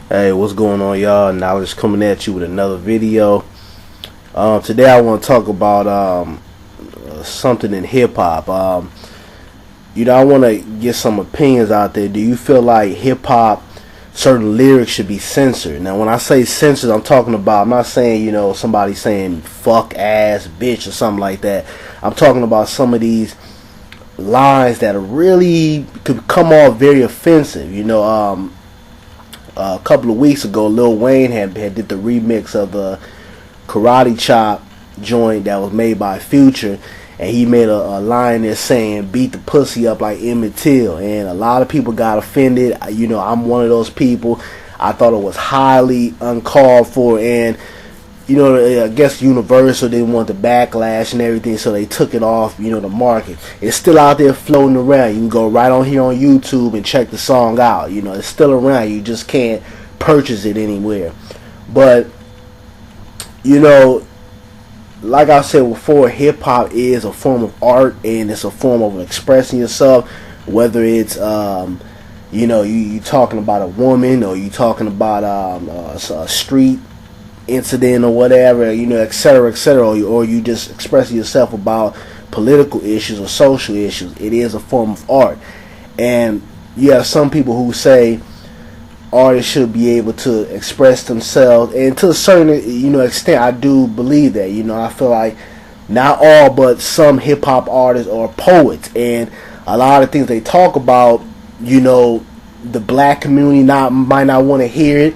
Hey, what's going on, y'all? Knowledge coming at you with another video. Today I want to talk about something in hip hop. I want to get some opinions out there. Do you feel like hip hop, certain lyrics should be censored? Now, when I say censored, I'm not saying, somebody saying fuck, ass, bitch, or something like that. I'm talking about some of these lines that are really could come off very offensive. A couple of weeks ago, Lil Wayne had did the remix of the Karate Chop joint that was made by Future, and he made a line there saying "beat the pussy up like Emmett Till," and a lot of people got offended. I'm one of those people. I thought it was highly uncalled for, and I guess Universal didn't want the backlash and everything, so they took it off, the market. It's still out there floating around. You can go right on here on YouTube and check the song out. It's still around. You just can't purchase it anywhere. But, like I said before, hip-hop is a form of art, and it's a form of expressing yourself, whether it's, you talking about a woman, or you talking about a street incident or whatever, etc., or you just expressing yourself about political issues or social issues. It is a form of art, and you have some people who say artists should be able to express themselves, and to a certain extent, I do believe that. I feel like not all, but some hip hop artists are poets, and a lot of things they talk about, the black community might not want to hear it,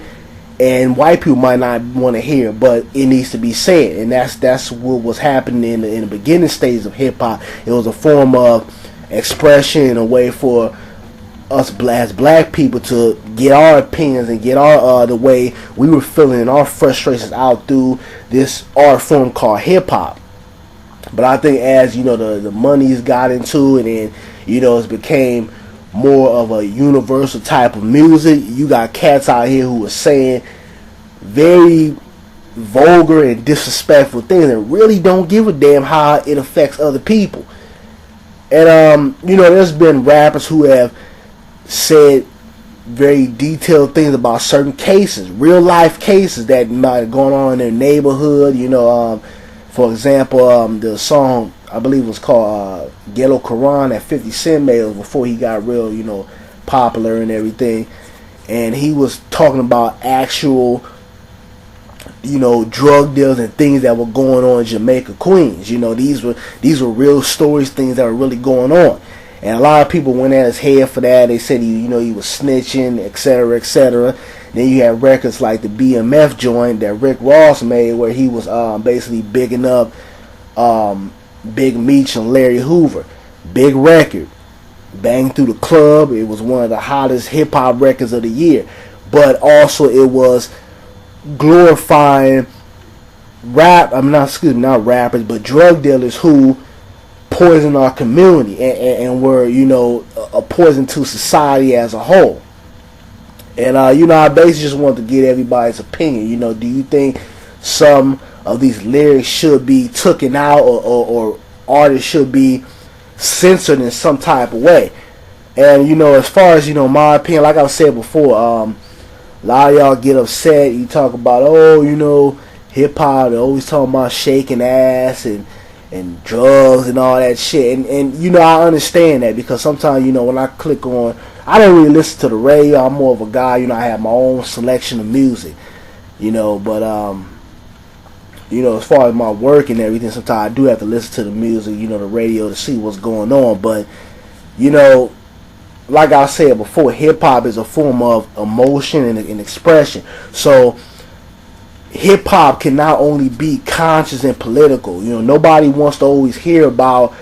and white people might not want to hear it, but it needs to be said. And that's what was happening in the beginning stages of hip hop. It was a form of expression, a way for us as black people to get our opinions and get our the way we were feeling our frustrations out through this art form called hip hop. But I think as the money's got into it, and it's became more of a universal type of music, you got cats out here who are saying very vulgar and disrespectful things and really don't give a damn how it affects other people. And there's been rappers who have said very detailed things about certain cases, real life cases that might have gone on in their neighborhood. For example, the song, I believe it was called Ghetto Quran, that 50 Cent made before he got real, popular and everything. And he was talking about actual, drug deals and things that were going on in Jamaica, Queens. These were real stories, things that were really going on. And a lot of people went at his head for that. They said he was snitching, etc., etc. Then you have records like the BMF joint that Rick Ross made, where he was basically bigging up Big Meech and Larry Hoover. Big record. Bang Through the Club. It was one of the hottest hip-hop records of the year. But also it was glorifying not rappers, but drug dealers who poison our community and were, a poison to society as a whole. And, I basically just want to get everybody's opinion. Do you think some of these lyrics should be taken out, or artists should be censored in some type of way? And, as far as, my opinion, like I said before, a lot of y'all get upset. You talk about, hip-hop, they're always talking about shaking ass and drugs and all that shit. And I understand that, because sometimes, when I click on, I don't really listen to the radio. I'm more of a guy, I have my own selection of music, but, as far as my work and everything, sometimes I do have to listen to the music, the radio, to see what's going on. But, like I said before, hip-hop is a form of emotion and expression. So hip-hop can not only be conscious and political. Nobody wants to always hear about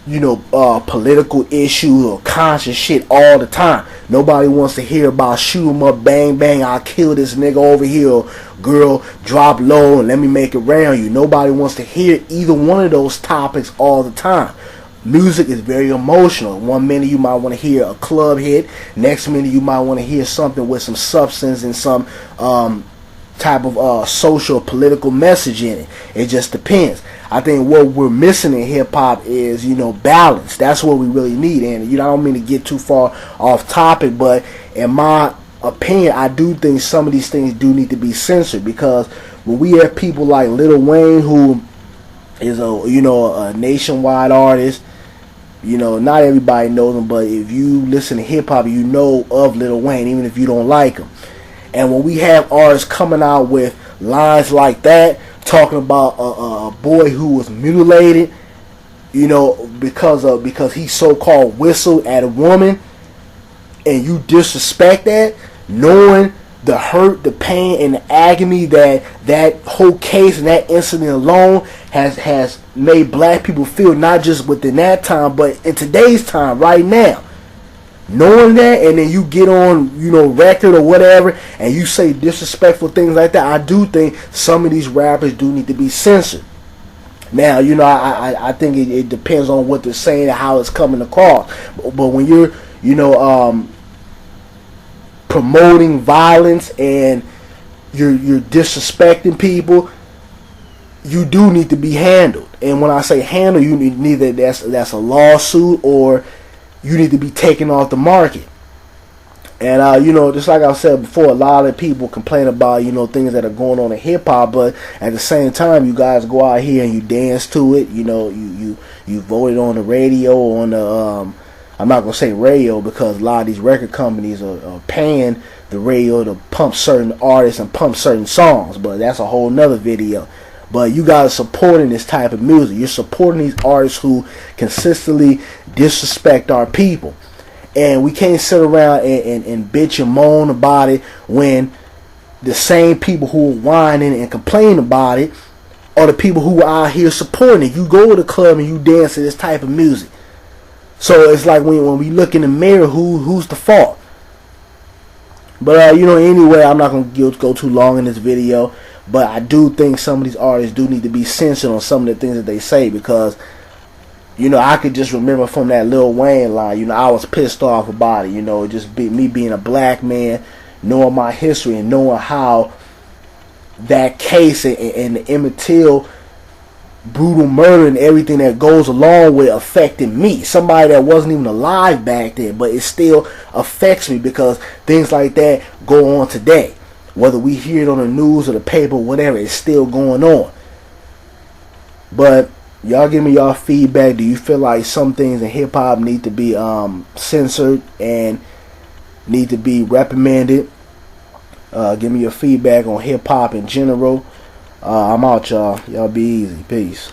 political issues or conscious shit all the time. Nobody wants to hear about shoot 'em up, bang bang, I'll kill this nigga over here, or girl, drop low and let me make it round you. Nobody wants to hear either one of those topics all the time. Music is very emotional. One minute you might want to hear a club hit, next minute you might want to hear something with some substance and some type of social political message in it. It just depends. I think what we're missing in hip hop is, balance. That's what we really need. And I don't mean to get too far off topic, but in my opinion, I do think some of these things do need to be censored, because when we have people like Lil Wayne, who is a nationwide artist, not everybody knows him, but if you listen to hip hop, you know of Lil Wayne, even if you don't like him. And when we have artists coming out with lines like that, talking about a boy who was mutilated, because he so-called whistled at a woman, and you disrespect that, knowing the hurt, the pain, and the agony that whole case and that incident alone has made black people feel, not just within that time, but in today's time, right now. Knowing that, and then you get on, record or whatever, and you say disrespectful things like that, I do think some of these rappers do need to be censored. Now, I think it depends on what they're saying and how it's coming across. But when you're, promoting violence and you're disrespecting people, you do need to be handled. And when I say handle, you need either that's a lawsuit, or you need to be taken off the market. And just like I said before, a lot of people complain about things that are going on in hip hop, but at the same time, you guys go out here and you dance to it. You voted on the radio, on the I'm not gonna say radio, because a lot of these record companies are paying the radio to pump certain artists and pump certain songs, but that's a whole nother video. But you guys are supporting this type of music. You're supporting these artists who consistently disrespect our people. And we can't sit around and bitch and moan about it when the same people who are whining and complaining about it are the people who are out here supporting it. You go to the club and you dance to this type of music. So it's like when we look in the mirror, who's the fault? But anyway, I'm not going to go too long in this video. But I do think some of these artists do need to be censored on some of the things that they say, because I could just remember from that Lil Wayne line, I was pissed off about it, just me being a black man, knowing my history and knowing how that case and the Emmett Till brutal murder and everything that goes along with affected me. Somebody that wasn't even alive back then, but it still affects me, because things like that go on today. Whether we hear it on the news or the paper, whatever, it's still going on. But y'all give me y'all feedback. Do you feel like some things in hip hop need to be censored and need to be reprimanded? Give me your feedback on hip hop in general. I'm out, y'all. Y'all be easy. Peace.